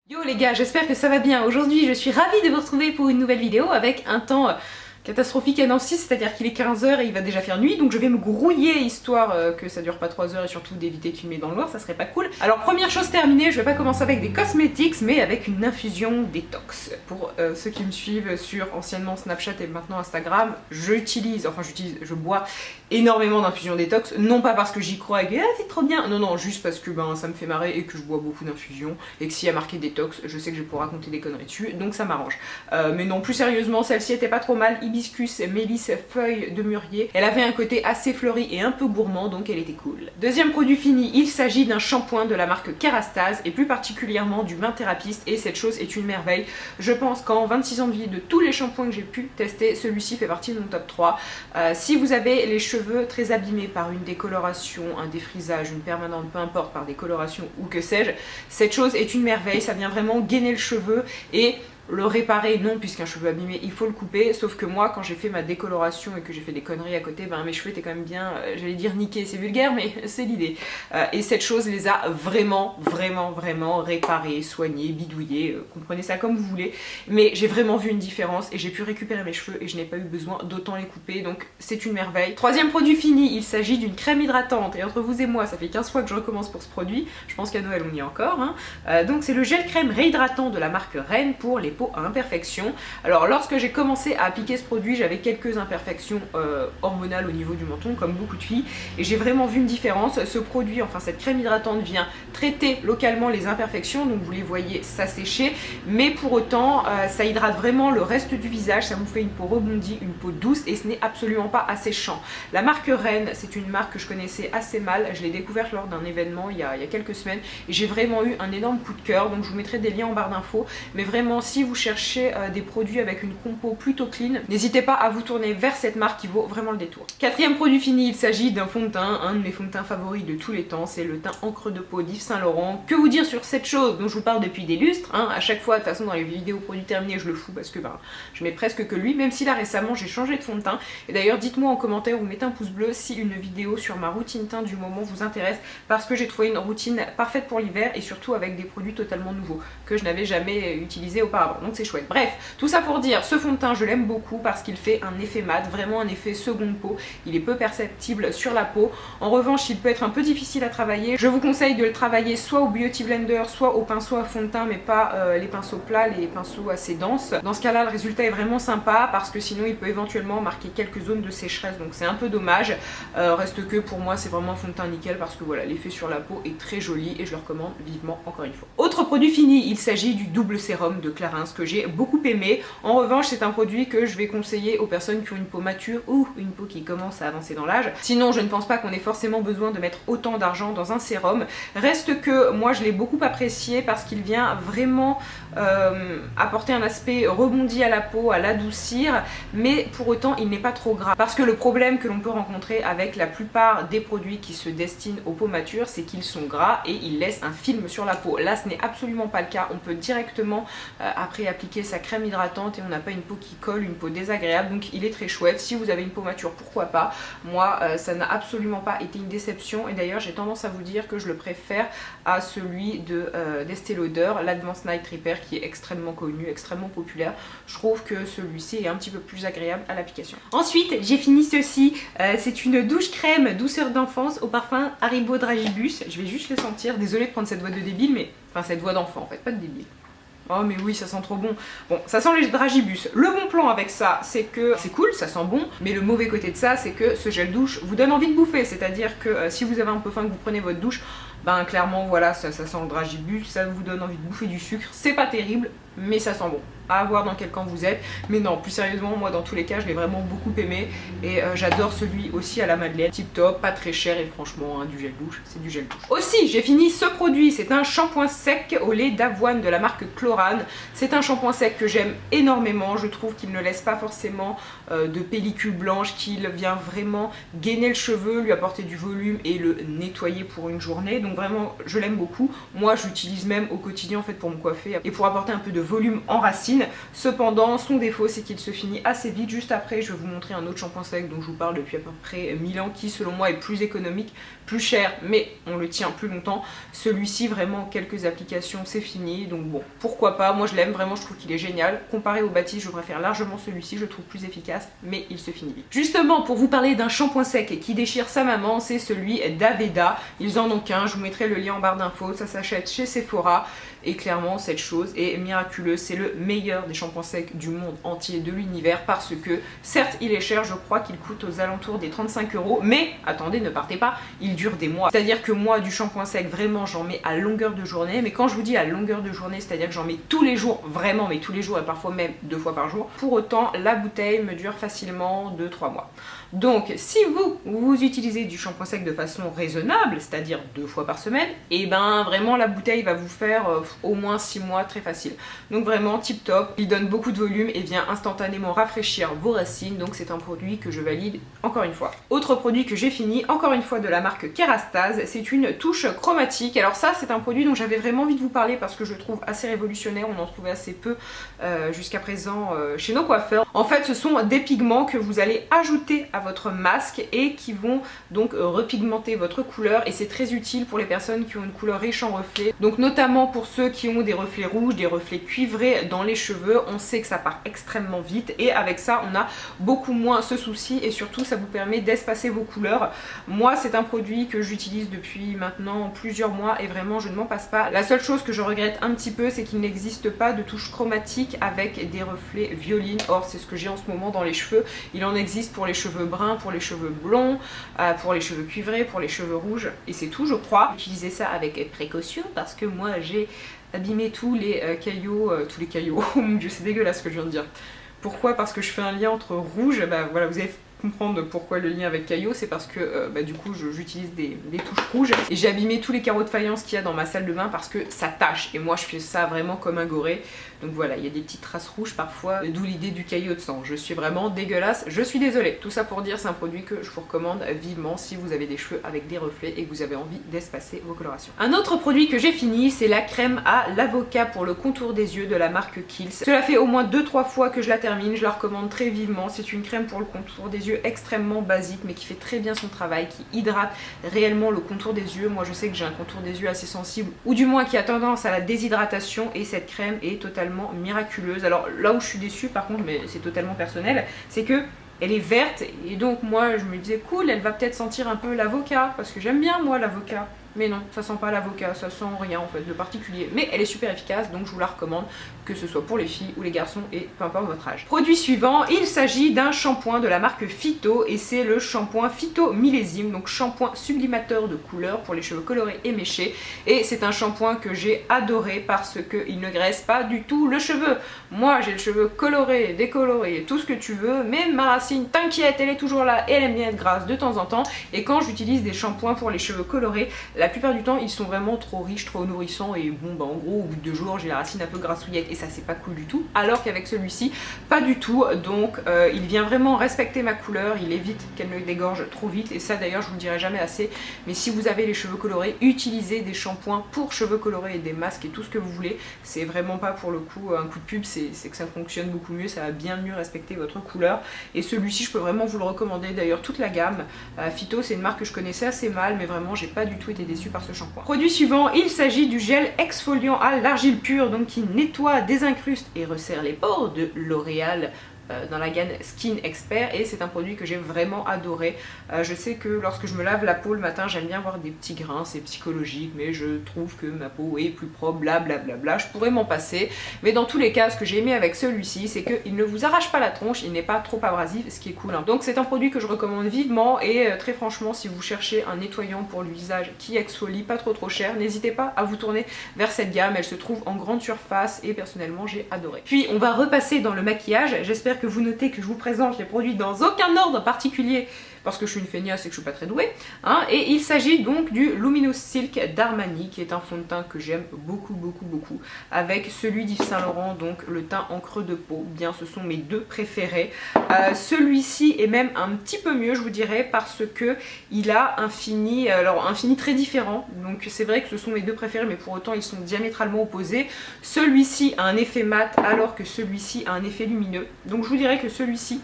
Yo les gars, j'espère que ça va bien. Aujourd'hui, je suis ravie de vous retrouver pour une nouvelle vidéo avec un temps catastrophique à Nancy, c'est-à-dire qu'il est 15 h et il va déjà faire nuit, donc je vais me grouiller histoire que ça dure pas 3 heures et surtout d'éviter de filmer dans le noir, ça serait pas cool. Alors première chose terminée, je vais pas commencer avec des cosmetics, mais avec une infusion détox. Pour ceux qui me suivent sur anciennement Snapchat et maintenant Instagram, je bois énormément d'infusions détox, non pas parce que j'y crois et que c'est trop bien, non, juste parce que ça me fait marrer et que je bois beaucoup d'infusions, et que s'il y a marqué détox, je sais que je vais pouvoir raconter des conneries dessus, donc ça m'arrange. Mais non, plus sérieusement, celle-ci était pas trop mal, hibiscus, mélisse, feuille de mûrier. Elle avait un côté assez fleuri et un peu gourmand, donc elle était cool. Deuxième produit fini, il s'agit d'un shampoing de la marque Kerastase et plus particulièrement du bain thérapiste, et cette chose est une merveille. Je pense qu'en 26 ans de vie, de tous les shampoings que j'ai pu tester, celui-ci fait partie de mon top 3. Si vous avez les cheveux très abîmés par une décoloration, un défrisage, une permanente, peu importe, par décoloration ou que sais-je, cette chose est une merveille, ça vient vraiment gainer le cheveu et le réparer, non, puisqu'un cheveu abîmé il faut le couper, sauf que moi quand j'ai fait ma décoloration et que j'ai fait des conneries à côté, mes cheveux étaient quand même bien, j'allais dire niqués, c'est vulgaire mais c'est l'idée. Et cette chose les a vraiment réparés, soignés, bidouillés, comprenez ça comme vous voulez, mais j'ai vraiment vu une différence et j'ai pu récupérer mes cheveux et je n'ai pas eu besoin d'autant les couper, donc c'est une merveille. Troisième produit fini, il s'agit d'une crème hydratante, et entre vous et moi ça fait 15 fois que je recommence pour ce produit, je pense qu'à Noël on y est encore, donc c'est le gel crème réhydratant de la marque Rennes pour les peaux à imperfections. Alors lorsque j'ai commencé à appliquer ce produit, j'avais quelques imperfections hormonales au niveau du menton comme beaucoup de filles, et j'ai vraiment vu une différence. Ce produit, enfin cette crème hydratante, vient traiter localement les imperfections, donc vous les voyez s'assécher, mais pour autant ça hydrate vraiment le reste du visage, ça vous fait une peau rebondie, une peau douce, et ce n'est absolument pas asséchant. La marque Rennes, c'est une marque que je connaissais assez mal, je l'ai découverte lors d'un événement il y a quelques semaines et j'ai vraiment eu un énorme coup de cœur, donc je vous mettrai des liens en barre d'infos, mais vraiment si vous cherchez des produits avec une compo plutôt clean, n'hésitez pas à vous tourner vers cette marque qui vaut vraiment le détour. Quatrième produit fini, il s'agit d'un fond de teint, un de mes fonds de teint favoris de tous les temps, c'est le teint encre de peau d'Yves Saint Laurent. Que vous dire sur cette chose dont je vous parle depuis des lustres, à chaque fois, de toute façon dans les vidéos produits terminés je le fous parce que je mets presque que lui, même si là récemment j'ai changé de fond de teint, et d'ailleurs dites-moi en commentaire ou mettez un pouce bleu si une vidéo sur ma routine teint du moment vous intéresse, parce que j'ai trouvé une routine parfaite pour l'hiver et surtout avec des produits totalement nouveaux que je n'avais jamais utilisés auparavant, donc c'est chouette. Bref, tout ça pour dire, ce fond de teint je l'aime beaucoup parce qu'il fait un effet mat, vraiment un effet seconde peau, il est peu perceptible sur la peau. En revanche, il peut être un peu difficile à travailler, je vous conseille de le travailler soit au Beauty Blender, soit au pinceau à fond de teint, mais pas les pinceaux plats, les pinceaux assez denses. Dans ce cas là, le résultat est vraiment sympa parce que sinon il peut éventuellement marquer quelques zones de sécheresse, donc c'est un peu dommage. Reste que pour moi c'est vraiment un fond de teint nickel parce que voilà, l'effet sur la peau est très joli et je le recommande vivement encore une fois. Autre produit fini, il s'agit du double sérum de Clarins que j'ai beaucoup aimé. En revanche, c'est un produit que je vais conseiller aux personnes qui ont une peau mature ou une peau qui commence à avancer dans l'âge. Sinon, je ne pense pas qu'on ait forcément besoin de mettre autant d'argent dans un sérum. Reste que moi, je l'ai beaucoup apprécié parce qu'il vient vraiment apporter un aspect rebondi à la peau, à l'adoucir, mais pour autant, il n'est pas trop gras. Parce que le problème que l'on peut rencontrer avec la plupart des produits qui se destinent aux peaux matures, c'est qu'ils sont gras et ils laissent un film sur la peau. Là, ce n'est absolument pas le cas. On peut directement après appliquer sa crème hydratante et on n'a pas une peau qui colle, une peau désagréable, donc il est très chouette. Si vous avez une peau mature, pourquoi pas. Moi ça n'a absolument pas été une déception, et d'ailleurs j'ai tendance à vous dire que je le préfère à celui d'Estée Lauder, l'Advanced Night Repair, qui est extrêmement connu, extrêmement populaire. Je trouve que celui-ci est un petit peu plus agréable à l'application. Ensuite j'ai fini ceci, c'est une douche crème douceur d'enfance au parfum Haribo Dragibus. Je vais juste le sentir, désolée de prendre cette voix de débile, mais enfin cette voix d'enfant en fait, pas de débile. Oh mais oui, ça sent trop bon. Bon, ça sent les dragibus. Le bon plan avec ça, c'est que c'est cool, ça sent bon, mais le mauvais côté de ça, c'est que ce gel douche vous donne envie de bouffer. C'est-à-dire que si vous avez un peu faim, que vous prenez votre douche, clairement voilà, ça sent le dragibus, ça vous donne envie de bouffer du sucre. C'est pas terrible, mais ça sent bon. À voir dans quel camp vous êtes, mais non, plus sérieusement, moi dans tous les cas je l'ai vraiment beaucoup aimé, et j'adore celui aussi à la madeleine, tip top, pas très cher, et franchement du gel douche, c'est du gel douche. Aussi j'ai fini ce produit, c'est un shampoing sec au lait d'avoine de la marque Chlorane. C'est un shampoing sec que j'aime énormément, je trouve qu'il ne laisse pas forcément de pellicule blanche, qu'il vient vraiment gainer le cheveu, lui apporter du volume et le nettoyer pour une journée, donc vraiment je l'aime beaucoup. Moi je l'utilise même au quotidien en fait pour me coiffer et pour apporter un peu de volume en racines. Cependant son défaut c'est qu'il se finit assez vite. Juste après je vais vous montrer un autre shampoing sec dont je vous parle depuis à peu près 1000 ans qui selon moi est plus économique, plus cher mais on le tient plus longtemps. Celui-ci vraiment quelques applications c'est fini, donc bon pourquoi pas, moi je l'aime vraiment, je trouve qu'il est génial. Comparé au Batiste je préfère largement celui-ci, je le trouve plus efficace mais il se finit vite. Justement pour vous parler d'un shampoing sec qui déchire sa maman, c'est celui d'Aveda. Ils en ont qu'un, je vous mettrai le lien en barre d'infos, ça s'achète chez Sephora et clairement cette chose est miraculeuse, c'est le meilleur des shampoings secs du monde entier, de l'univers, parce que certes il est cher, je crois qu'il coûte aux alentours des 35 €, mais attendez ne partez pas, il dure des mois. C'est-à-dire que moi du shampoing sec vraiment j'en mets à longueur de journée, mais quand je vous dis à longueur de journée, c'est-à-dire que j'en mets tous les jours, vraiment mais tous les jours et parfois même 2 fois par jour. Pour autant la bouteille me dure facilement 2-3 mois. Donc si vous utilisez du shampoing sec de façon raisonnable, c'est-à-dire 2 fois par semaine, et ben vraiment la bouteille va vous faire au moins 6 mois très facile. Donc vraiment tip top, il donne beaucoup de volume et vient instantanément rafraîchir vos racines, donc c'est un produit que je valide encore une fois. Autre produit que j'ai fini, encore une fois de la marque Kerastase, c'est une touche chromatique. Alors ça c'est un produit dont j'avais vraiment envie de vous parler parce que je le trouve assez révolutionnaire, on en trouvait assez peu jusqu'à présent chez nos coiffeurs. En fait ce sont des pigments que vous allez ajouter à votre masque et qui vont donc repigmenter votre couleur, et c'est très utile pour les personnes qui ont une couleur riche en reflets, donc notamment pour ceux qui ont des reflets rouges, des reflets cuivrés dans les cheveux. On sait que ça part extrêmement vite et avec ça on a beaucoup moins ce souci et surtout ça vous permet d'espacer vos couleurs. Moi c'est un produit que j'utilise depuis maintenant plusieurs mois et vraiment je ne m'en passe pas. La seule chose que je regrette un petit peu c'est qu'il n'existe pas de touche chromatique avec des reflets violines. Or c'est ce que j'ai en ce moment dans les cheveux. Il en existe pour les cheveux bruns, pour les cheveux blonds, pour les cheveux cuivrés, pour les cheveux rouges et c'est tout je crois. Utilisez ça avec précaution parce que moi j'ai abîmé tous les caillots, oh mon dieu c'est dégueulasse ce que je viens de dire. Pourquoi? Parce que je fais un lien entre rouge, bah voilà vous allez comprendre pourquoi le lien avec caillot, c'est parce que du coup j'utilise des touches rouges et j'ai abîmé tous les carreaux de faïence qu'il y a dans ma salle de bain parce que ça tâche et moi je fais ça vraiment comme un goré. Donc voilà, il y a des petites traces rouges parfois, d'où l'idée du caillot de sang. Je suis vraiment dégueulasse, je suis désolée. Tout ça pour dire, c'est un produit que je vous recommande vivement si vous avez des cheveux avec des reflets et que vous avez envie d'espacer vos colorations. Un autre produit que j'ai fini, c'est la crème à l'avocat pour le contour des yeux de la marque Kiehl's. Cela fait au moins 2-3 fois que je la termine, je la recommande très vivement. C'est une crème pour le contour des yeux extrêmement basique mais qui fait très bien son travail, qui hydrate réellement le contour des yeux. Moi je sais que j'ai un contour des yeux assez sensible, ou du moins qui a tendance à la déshydratation, et cette crème est totalement miraculeuse. Alors là où je suis déçue par contre, mais c'est totalement personnel, c'est que elle est verte et donc moi je me disais cool, elle va peut-être sentir un peu l'avocat parce que j'aime bien moi l'avocat. Mais non, ça sent pas l'avocat, ça sent rien en fait de particulier. Mais elle est super efficace, donc je vous la recommande, que ce soit pour les filles ou les garçons et peu importe votre âge. Produit suivant, il s'agit d'un shampoing de la marque Phyto et c'est le shampoing Phyto Millésime, donc shampoing sublimateur de couleur pour les cheveux colorés et méchés. Et c'est un shampoing que j'ai adoré parce qu'il ne graisse pas du tout le cheveu. Moi j'ai le cheveu coloré, décoloré, tout ce que tu veux, mais ma racine, t'inquiète, elle est toujours là et elle aime bien être grasse de temps en temps. Et quand j'utilise des shampoings pour les cheveux colorés, la plupart du temps ils sont vraiment trop riches, trop nourrissants et bon bah en gros au bout de 2 jours j'ai la racine un peu grassouillette et ça c'est pas cool du tout, alors qu'avec celui-ci pas du tout. Donc il vient vraiment respecter ma couleur, il évite qu'elle ne dégorge trop vite et ça d'ailleurs je vous le dirai jamais assez, mais si vous avez les cheveux colorés, utilisez des shampoings pour cheveux colorés et des masques et tout ce que vous voulez. C'est vraiment pas pour le coup un coup de pub, c'est que ça fonctionne beaucoup mieux, ça va bien mieux respecter votre couleur et celui-ci je peux vraiment vous le recommander. D'ailleurs toute la gamme Phyto c'est une marque que je connaissais assez mal mais vraiment j'ai pas du tout été déçue par ce shampoing. Produit suivant, il s'agit du gel exfoliant à l'argile pure, donc qui nettoie, désincruste et resserre les pores de L'Oréal dans la gamme Skin Expert et c'est un produit que j'ai vraiment adoré. Je sais que lorsque je me lave la peau le matin j'aime bien avoir des petits grains, c'est psychologique mais je trouve que ma peau est plus propre, blablabla, je pourrais m'en passer, mais dans tous les cas ce que j'ai aimé avec celui-ci c'est qu'il ne vous arrache pas la tronche, il n'est pas trop abrasif, ce qui est cool hein. Donc c'est un produit que je recommande vivement et très franchement si vous cherchez un nettoyant pour le visage qui exfolie, pas trop cher, n'hésitez pas à vous tourner vers cette gamme, elle se trouve en grande surface et personnellement j'ai adoré. Puis on va repasser dans le maquillage, j'espère que vous notez que je vous présente les produits dans aucun ordre particulier parce que je suis une feignasse et que je suis pas très douée, hein, et il s'agit donc du Luminous Silk d'Armani, qui est un fond de teint que j'aime beaucoup, avec celui d'Yves Saint Laurent, donc le teint en creux de peau. Bien, ce sont mes deux préférés. Celui-ci est même un petit peu mieux, je vous dirais, parce que il a un fini, alors un fini très différent, donc c'est vrai que ce sont mes deux préférés, mais pour autant ils sont diamétralement opposés. Celui-ci a un effet mat, alors que celui-ci a un effet lumineux, donc je vous dirais que celui-ci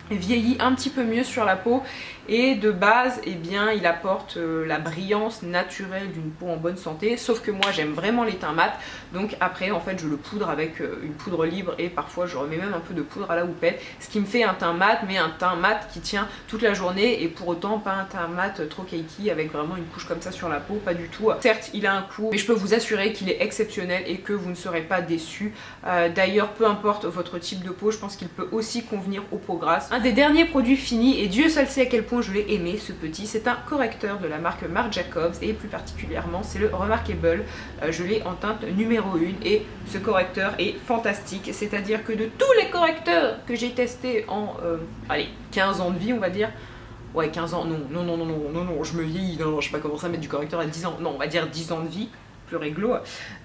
vieillit un petit peu mieux sur la peau et de base eh bien il apporte la brillance naturelle d'une peau en bonne santé, sauf que moi j'aime vraiment les teints mat, donc après en fait je le poudre avec une poudre libre et parfois je remets même un peu de poudre à la houppette, ce qui me fait un teint mat, mais un teint mat qui tient toute la journée et pour autant pas un teint mat trop cakey avec vraiment une couche comme ça sur la peau, pas du tout. Certes il a un coût, mais je peux vous assurer qu'il est exceptionnel et que vous ne serez pas déçus. D'ailleurs peu importe votre type de peau, je pense qu'il peut aussi convenir aux peaux grasses. Un des derniers produits finis, et Dieu seul sait à quel point je l'ai aimé ce petit, c'est un correcteur de la marque Marc Jacobs et plus particulièrement c'est le Remarkable. Je l'ai en teinte numéro 1 et ce correcteur est fantastique, c'est-à-dire que de tous les correcteurs que j'ai testés en allez, 15 ans de vie on va dire, ouais 15 ans, non, je me vieillis, non, je sais pas commencer à mettre du correcteur à 10 ans, non on va dire 10 ans de vie, plus réglo,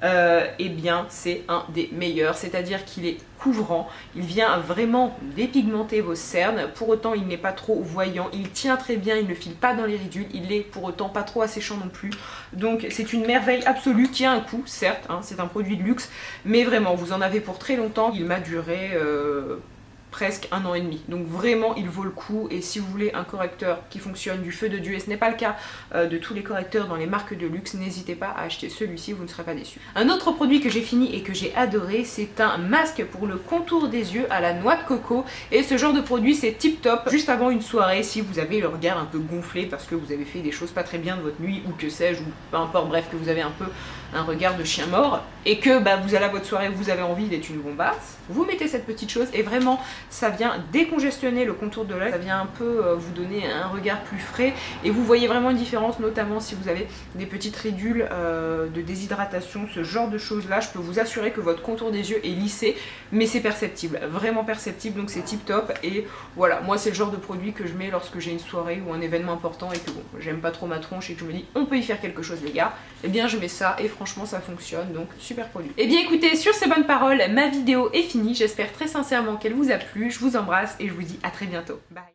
eh bien c'est un des meilleurs, c'est-à-dire qu'il est couvrant, il vient vraiment dépigmenter vos cernes, pour autant il n'est pas trop voyant, il tient très bien, il ne file pas dans les ridules, il est pour autant pas trop asséchant non plus, donc c'est une merveille absolue qui a un coût, certes, hein, c'est un produit de luxe, mais vraiment vous en avez pour très longtemps, il m'a duré presque 1 an et demi, donc vraiment il vaut le coup. Et si vous voulez un correcteur qui fonctionne du feu de Dieu, et ce n'est pas le cas de tous les correcteurs dans les marques de luxe, n'hésitez pas à acheter celui-ci, vous ne serez pas déçus. Un autre produit que j'ai fini et que j'ai adoré, c'est un masque pour le contour des yeux à la noix de coco, et ce genre de produit c'est tip top juste avant une soirée si vous avez le regard un peu gonflé parce que vous avez fait des choses pas très bien de votre nuit ou que sais-je, ou peu importe, bref, que vous avez un peu un regard de chien mort et que bah, vous allez à votre soirée, vous avez envie d'être une bombasse, vous mettez cette petite chose et vraiment ça vient décongestionner le contour de l'œil, ça vient un peu vous donner un regard plus frais et vous voyez vraiment une différence, notamment si vous avez des petites ridules de déshydratation, ce genre de choses là. Je peux vous assurer que votre contour des yeux est lissé, mais c'est perceptible, vraiment perceptible, donc c'est tip top. Et voilà, moi c'est le genre de produit que je mets lorsque j'ai une soirée ou un événement important et que bon, j'aime pas trop ma tronche et que je me dis on peut y faire quelque chose les gars, et bien je mets ça et franchement ça fonctionne, donc super produit. Et bien écoutez, sur ces bonnes paroles, ma vidéo est finie, j'espère très sincèrement qu'elle vous a plu, je vous embrasse et je vous dis à très bientôt. Bye.